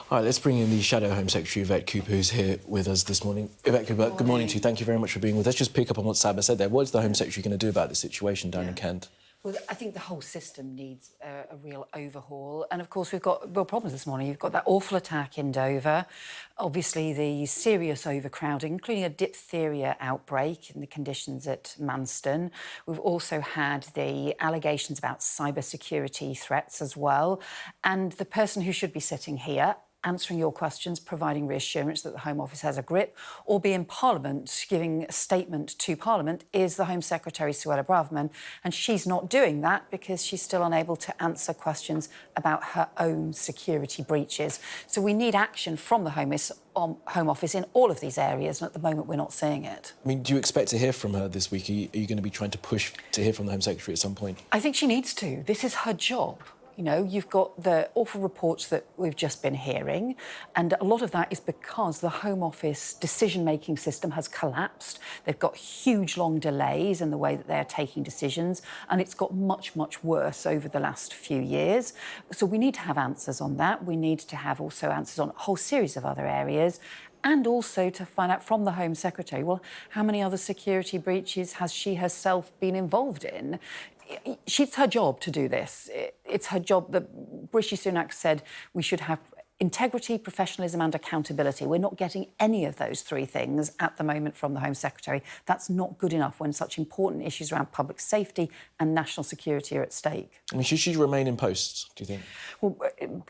All right, let's bring in the Shadow Home Secretary, Yvette Cooper, who's here with us this morning. Yvette Cooper, good morning to you. Thank you very much for being with us. Let's just pick up on what Saba said there. What is the Home Secretary going to do about the situation down in Kent? Well, I think the whole system needs a real overhaul. And, of course, we've got real problems this morning. You've got that awful attack in Dover, obviously the serious overcrowding, including a diphtheria outbreak in the conditions at Manston. We've also had the allegations about cybersecurity threats as well. And the person who should be sitting here answering your questions, providing reassurance that the Home Office has a grip, or be in Parliament giving a statement to Parliament, is the Home Secretary Suella Braverman, and she's not doing that because she's still unable to answer questions about her own security breaches. So we need action from the Home Office in all of these areas, and at the moment we're not seeing it. I mean, do you expect to hear from her this week? Are you going to be trying to push to hear from the Home Secretary at some point? I think she needs to. This is her job. You know, you've got the awful reports that we've just been hearing, and a lot of that is because the Home Office decision-making system has collapsed. They've got huge, long delays in the way that they're taking decisions, and it's got much, much worse over the last few years. So we need to have answers on that. We need to have also answers on a whole series of other areas, and also to find out from the Home Secretary, well, how many other security breaches has she herself been involved in? It's her job to do this. It's her job. Rishi Sunak said we should have integrity, professionalism and accountability. We're not getting any of those three things at the moment from the Home Secretary. That's not good enough when such important issues around public safety and national security are at stake. I mean, should she remain in post, do you think? Well,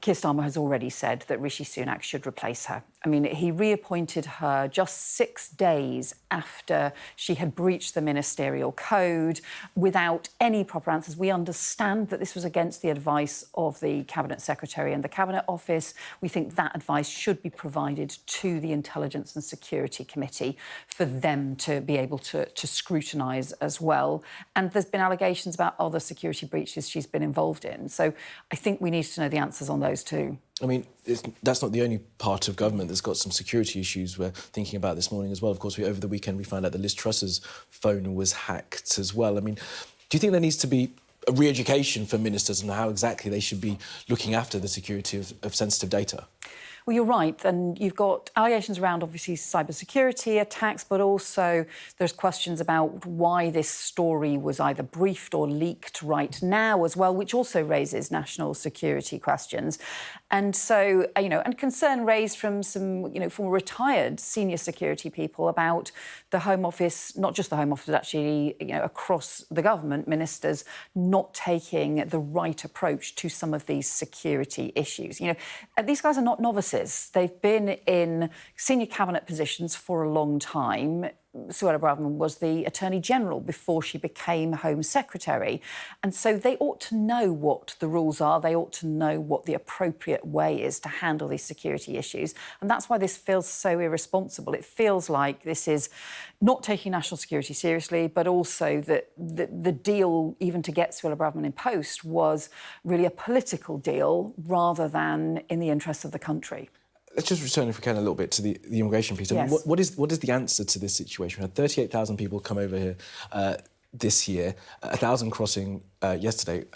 Keir Starmer has already said that Rishi Sunak should replace her. I mean, he reappointed her just 6 days after she had breached the ministerial code without any proper answers. We understand that this was against the advice of the Cabinet Secretary and the Cabinet Office. We think that advice should be provided to the Intelligence and Security Committee for them to be able to scrutinise as well. And there's been allegations about other security breaches she's been involved in. So I think we need to know the answers on those too. I mean, that's not the only part of government that's got some security issues we're thinking about this morning as well. Of course, over the weekend we found out that Liz Truss's phone was hacked as well. I mean, do you think there needs to be a re-education for ministers on how exactly they should be looking after the security of sensitive data? Well, you're right, and you've got allegations around, obviously, cybersecurity attacks, but also there's questions about why this story was either briefed or leaked right now as well, which also raises national security questions. And so, and concern raised from some, former retired senior security people about the Home Office, not just the Home Office, but actually, across the government, ministers not taking the right approach to some of these security issues. These guys are not novices. They've been in senior cabinet positions for a long time. Suella Braverman was the Attorney General before she became Home Secretary. And so they ought to know what the rules are. They ought to know what the appropriate way is to handle these security issues. And that's why this feels so irresponsible. It feels like this is not taking national security seriously, but also that the deal, even to get Suella Braverman in post, was really a political deal rather than in the interests of the country. Let's just return, if we can, a little bit to the immigration piece. Yes. I mean, what is the answer to this situation? We had 38,000 people come over here this year, 1,000 crossing yesterday.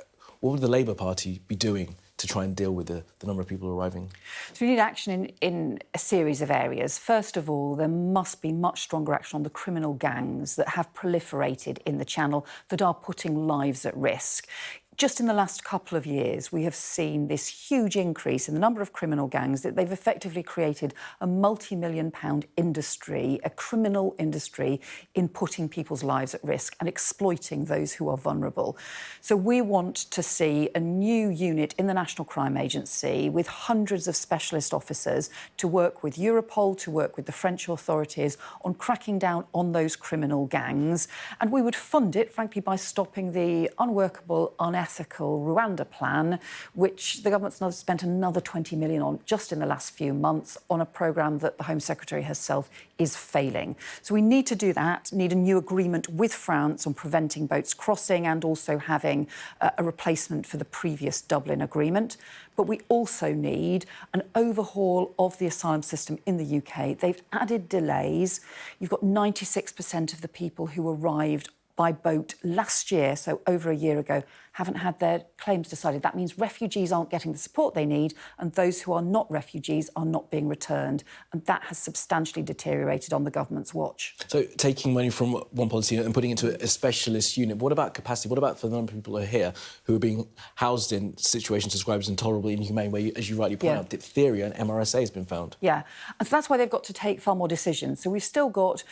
What would the Labour Party be doing to try and deal with the number of people arriving? So we need action in a series of areas. First of all, there must be much stronger action on the criminal gangs that have proliferated in the Channel that are putting lives at risk. Just in the last couple of years, we have seen this huge increase in the number of criminal gangs that they've effectively created a multi-million-pound industry, a criminal industry in putting people's lives at risk and exploiting those who are vulnerable. So we want to see a new unit in the National Crime Agency with hundreds of specialist officers to work with Europol, to work with the French authorities on cracking down on those criminal gangs. And we would fund it, frankly, by stopping the unworkable, unethical Rwanda plan, which the government's spent another 20 million on just in the last few months on a programme that the Home Secretary herself is failing. So we need to do that, need a new agreement with France on preventing boats crossing and also having a replacement for the previous Dublin agreement. But we also need an overhaul of the asylum system in the UK. They've added delays. You've got 96% of the people who arrived by boat last year, so over a year ago, haven't had their claims decided. That means refugees aren't getting the support they need, and those who are not refugees are not being returned. And that has substantially deteriorated on the government's watch. So taking money from one policy and putting it into a specialist unit, what about capacity? What about for the number of people who are here who are being housed in situations described as intolerably inhumane, where, as you rightly point out, diphtheria and MRSA has been found? Yeah, and so that's why they've got to take far more decisions. So we've still got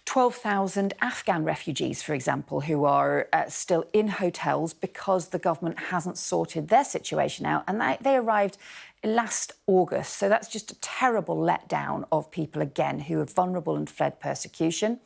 12,000 Afghan refugees, for example, who are still in hotels because the government hasn't sorted their situation out, and they arrived last August. So that's just a terrible letdown of people, again, who are vulnerable and fled persecution.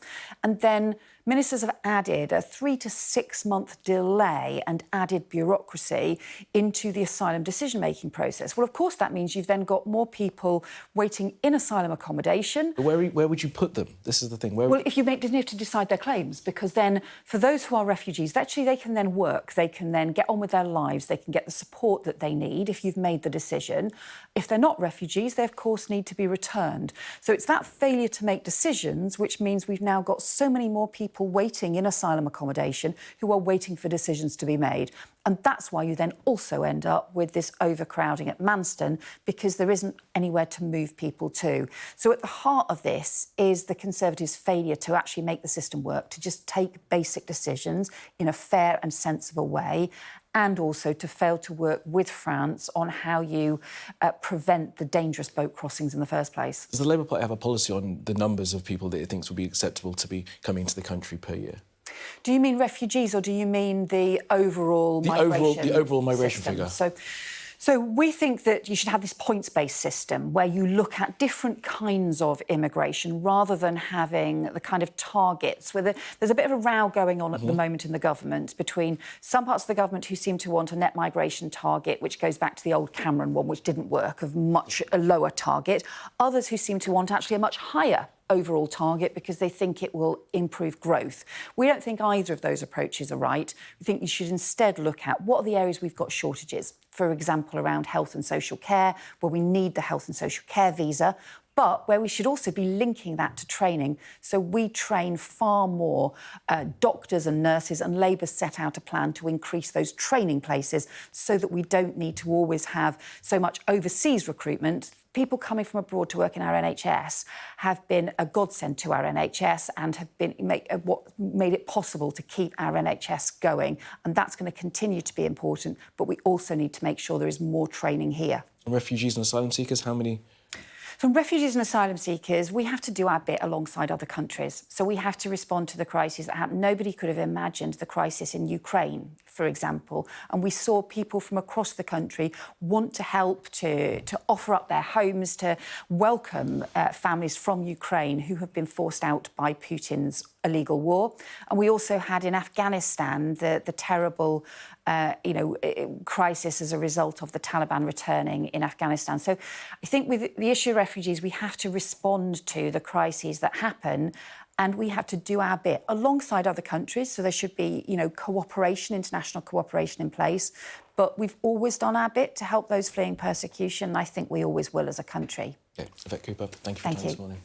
And then ministers have added a 3 to 6 month delay and added bureaucracy into the asylum decision-making process. Well, of course, that means you've then got more people waiting in asylum accommodation. But where would you put them? This is the thing. Well, if you didn't have to decide their claims, because then for those who are refugees, actually they can then work, they can then get on with their lives, they can get the support that they need if you've made the decision. If they're not refugees, they of course need to be returned. So it's that failure to make decisions which means we've now got so many more people waiting in asylum accommodation who are waiting for decisions to be made. And that's why you then also end up with this overcrowding at Manston, because there isn't anywhere to move people to. So at the heart of this is the Conservatives' failure to actually make the system work, to just take basic decisions in a fair and sensible way, and also to fail to work with France on how you prevent the dangerous boat crossings in the first place. Does the Labour Party have a policy on the numbers of people that it thinks would be acceptable to be coming into the country per year? Do you mean refugees, or do you mean the overall migration? The overall migration system? figure. So we think that you should have this points-based system where you look at different kinds of immigration rather than having the kind of targets. Where there's a bit of a row going on at the moment in the government between some parts of the government who seem to want a net migration target, which goes back to the old Cameron one, which didn't work, of a lower target. Others who seem to want actually a much higher overall target because they think it will improve growth. We don't think either of those approaches are right. We think you should instead look at what are the areas we've got shortages, for example, around health and social care, where we need the health and social care visa, but where we should also be linking that to training. So we train far more doctors and nurses, and Labour set out a plan to increase those training places so that we don't need to always have so much overseas recruitment. People coming from abroad to work in our NHS have been a godsend to our NHS and have been what made it possible to keep our NHS going. And that's going to continue to be important, but we also need to make sure there is more training here. And refugees and asylum seekers, how many? From refugees and asylum seekers, we have to do our bit alongside other countries. So we have to respond to the crises that happen. Nobody could have imagined the crisis in Ukraine, for example. And we saw people from across the country want to help, to offer up their homes, to welcome families from Ukraine who have been forced out by Putin's illegal war. And we also had in Afghanistan the terrible crisis as a result of the Taliban returning in Afghanistan. So I think with the issue of refugees, we have to respond to the crises that happen, and we have to do our bit alongside other countries. So there should be, cooperation, international cooperation in place. But we've always done our bit to help those fleeing persecution, and I think we always will as a country. Okay, Yvette Cooper, thank you for your time this morning.